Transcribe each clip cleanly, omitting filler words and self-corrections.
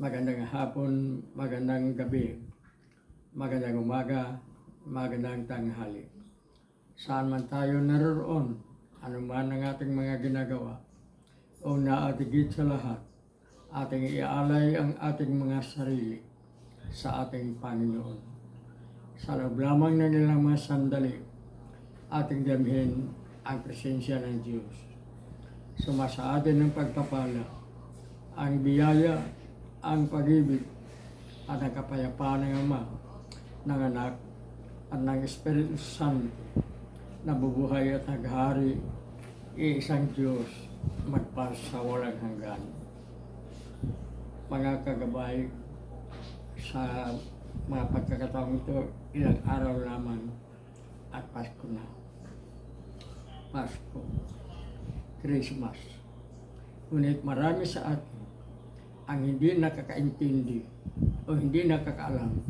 Magandang hapon, magandang gabi, magandang umaga, magandang tanghali. Saan man tayo naroon, anuman ang ating mga ginagawa, o naatigit sa lahat, ating ialay ang ating mga sarili sa ating Panginoon. Sa loob lamang ng ilang mga sandali, ating damhin ang presensya ng Diyos. Sumasa atin ng pagpapala, ang biyaya, ang pag-ibig at ang kapayapaan ng Ama, ng Anak at ng Espiritu Santo na bubuhay at naghari, iisang Diyos magpasa walang hanggan. Mga kagabay, sa mga pagkakataong ito, ilang araw lamang at Pasko na. Pasko, Christmas. Ngunit marami sa atin ang hindi nakakaintindi o hindi nakakaalam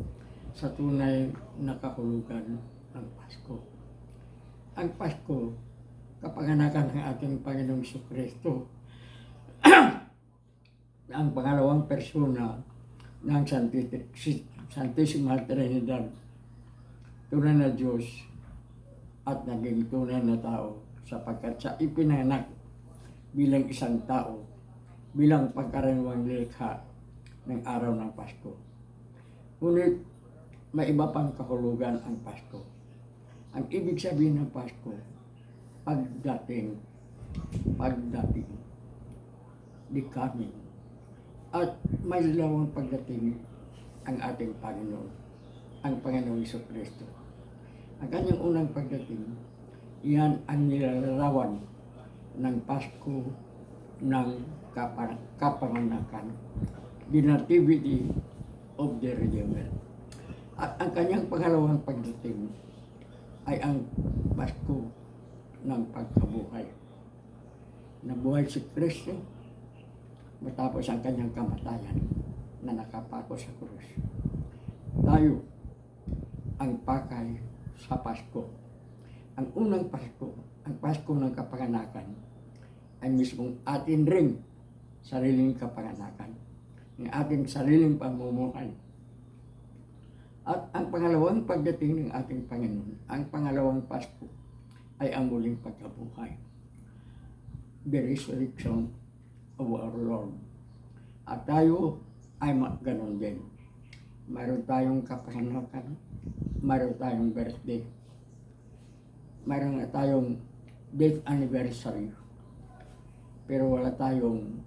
sa tunay na kahulugan ng Pasko. Ang Pasko, kapanganakan ng ating Panginoong Jesucristo, ang pangalawang persona ng Santisima Trinidad, tunay na Diyos at naging tunay na tao sapagkat siya ipinanganak bilang isang tao, bilang pagkaraniwang likha ng araw ng Pasko. Ngunit may iba pang kahulugan ang Pasko. Ang ibig sabihin ng Pasko, pagdating, the coming. At may dalawang pagdating ang ating Panginoon, ang Panginoong Jesucristo. Ang kanyang unang pagdating, iyan ang nilalarawan ng Pasko ng kapanganakan, the Nativity of the Redeemer. At ang kanyang pangalawang pagdating ay ang Pasko ng pagkabuhay. Nabuhay si Kristo matapos ang kanyang kamatayan na nakapako sa krus. Tayo ang pakay sa Pasko. Ang unang Pasko, ang Pasko ng kapanganakan, ay mismong atin ring sariling kapanganakan, ng ating sariling pamumuhay. At ang pangalawang pagdating ng ating Panginoon, ang pangalawang Pasko, ay ang muling pagkabuhay. The resurrection of our Lord. At tayo ay ganon din. Mayroon tayong kapanganakan, mayroon tayong birthday, mayroon tayong death anniversary, pero wala tayong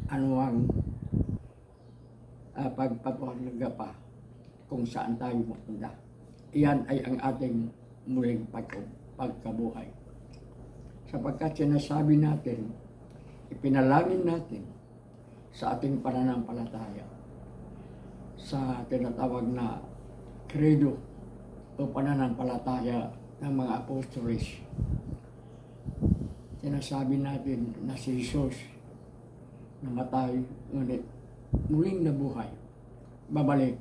anuang pagpapahalaga pa kung saan tayo mapunta. Iyan ay ang ating muling pagkabuhay. Sapagkat sinasabi natin, ipinalangin natin sa ating pananampalataya, sa tinatawag na credo o pananampalataya ng mga apostoles. Sinasabi natin na si Jesus namatay, ngunit muling nabuhay, babalik,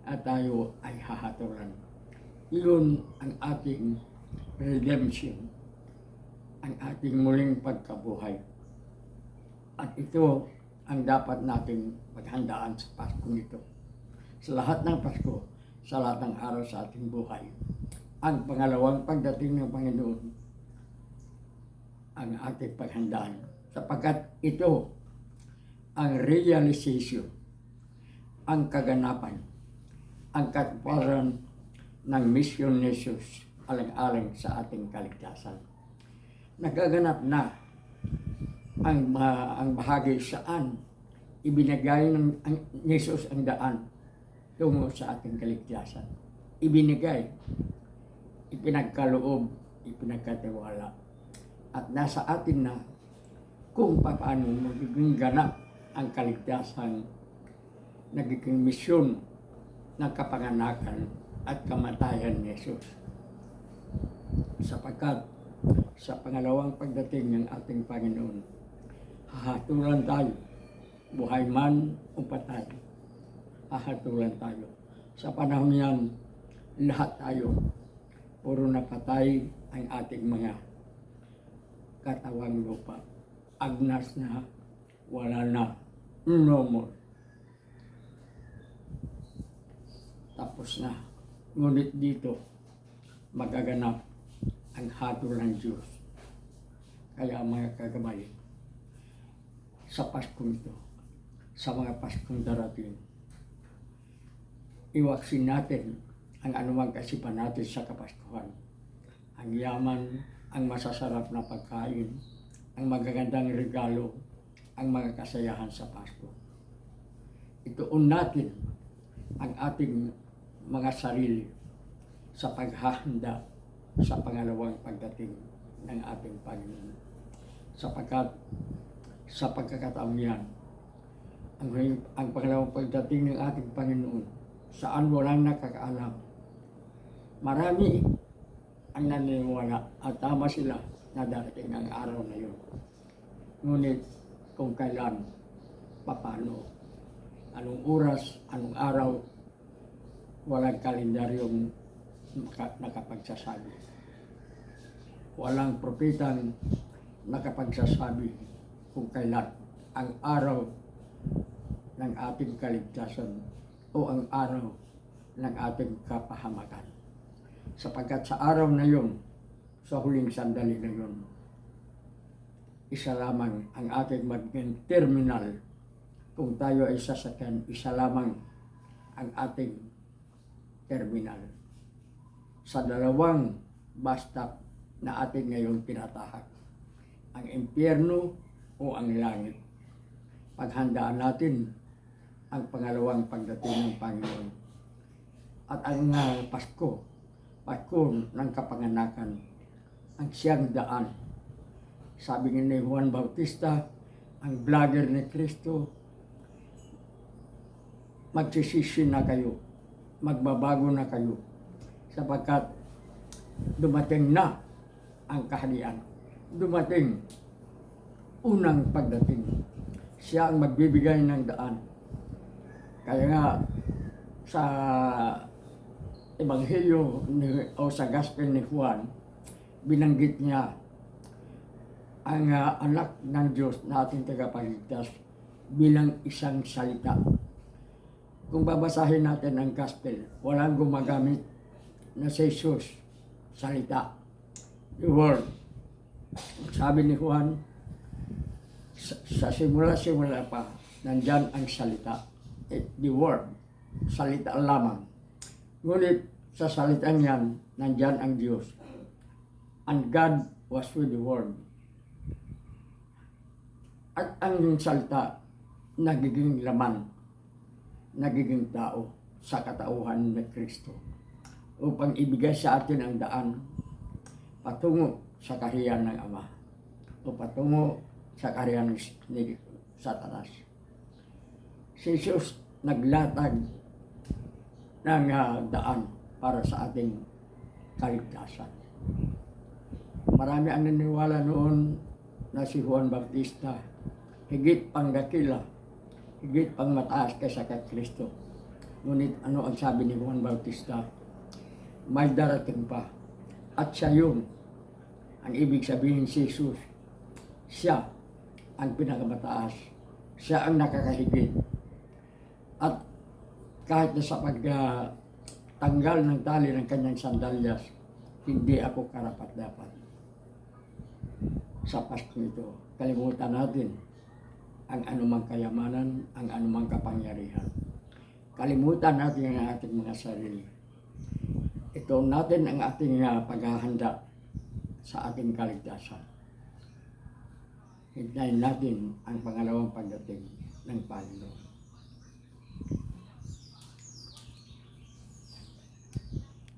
at tayo ay hahatulan. Iyon ang ating redemption, ang ating muling pagkabuhay. At ito ang dapat nating paghandaan sa Pasko nito. Sa lahat ng Pasko, sa lahat ng araw sa ating buhay, ang pangalawang pagdating ng Panginoon ang ating paghandaan, sapagkat ito ang realization, ang kaganapan, ang katuparan ng mission ni Jesus alang-alang sa ating kaligtasan. Nagaganap na ang bahagi saan ibinigay ng Jesus ang daan tungo sa ating kaligtasan. Ibinigay, ipinagkaloob, ipinagkatiwala. At nasa atin na kung paano magiging ganap ang kaligtasan, nagiging misyon ng kapanganakan at kamatayan ni Jesus. Sapagkat sa pangalawang pagdating ng ating Panginoon, hahatulan tayo, buhay man o patay, hahatulan tayo. Sa panahon yan, lahat tayo, puro napatay ang ating mga katawang lupa. Agnas na, wala na, no more. tapos na. Ngunit dito, magaganap ang hatol ng Diyos. Kaya mga kagabay, sa Paskong ito, sa mga Paskong darating, iwaksin natin ang anumang kasipan natin sa Kapaskuhan. Ang yaman, ang masasarap na pagkain, ang magagandang regalo, ang mga kasayahan sa Pasko. Ituon natin ang ating mga sarili sa paghahanda sa pangalawang pagdating ng ating Panginoon. Sapagkat sa pagkakataong yan, ang pangalawang pagdating ng ating Panginoon, saan walang nakakaalam. Marami ang naniniwala at tama sila na darating ang araw na yun. Ngunit kung kailan, papano, anong oras, anong araw, walang kalendaryong nakapagsasabi. Walang propetang nakapagsasabi kung kailan ang araw ng ating kaligtasan o ang araw ng ating kapahamakan. Sapagkat sa araw na yun, sa huling sandali na yun, isa lamang ang ating maging terminal. Kung tayo ay sasakyan, isa lamang ang ating terminal sa dalawang bus stop na ating ngayon tinatahak. Ang impyerno o ang langit. Paghandaan natin ang pangalawang pagdating ng Panginoon. At ang Pasko ng kapanganakan, ang siyang daan. Sabi ni Juan Bautista, ang vlogger ni Kristo, magsisisi na kayo, magbabago na kayo, sapagkat dumating na ang kaharian. Dumating unang pagdating. Siya ang magbibigay ng daan. Kaya nga sa Ebanghelyo o sa Gospel ni Juan, binanggit niya ang anak ng Diyos na ating tagapagligtas bilang isang salita. Kung babasahin natin ang Gospel, walang gumagamit na si Jesus, salita, the Word. Sabi ni Juan, sa simula pa, nandyan ang salita, the Word, salita lamang. Ngunit sa salitang yan, nandyan ang Diyos. And God was with the Word. At ang salita, nagiging laman, nagiging tao sa katauhan ng Kristo upang ibigay sa atin ang daan patungo sa kaharian ng Ama o patungo sa kaharian ni Satanas. Si Jesus naglatag ng daan para sa ating kaligtasan. Marami ang naniniwala noon na si Juan Bautista higit pang dakila, higit pang mataas kaysa kay Kristo. Ngunit ano ang sabi ni Juan Bautista? May darating pa. At siya yun. Ang ibig sabihin si Jesus, siya ang pinakamataas. Siya ang nakakahigit. At kahit na sa pagtanggal ng tali ng kanyang sandalyas, hindi ako karapat-dapat. Sa Pasko ito, kalimutan natin ang anumang kayamanan, ang anumang kapangyarihan. Kalimutan natin ang ating mga sarili. Ito natin ang ating paghahanda sa ating kaligtasan. Hintayin natin ang pangalawang pagdating ng Panginoon.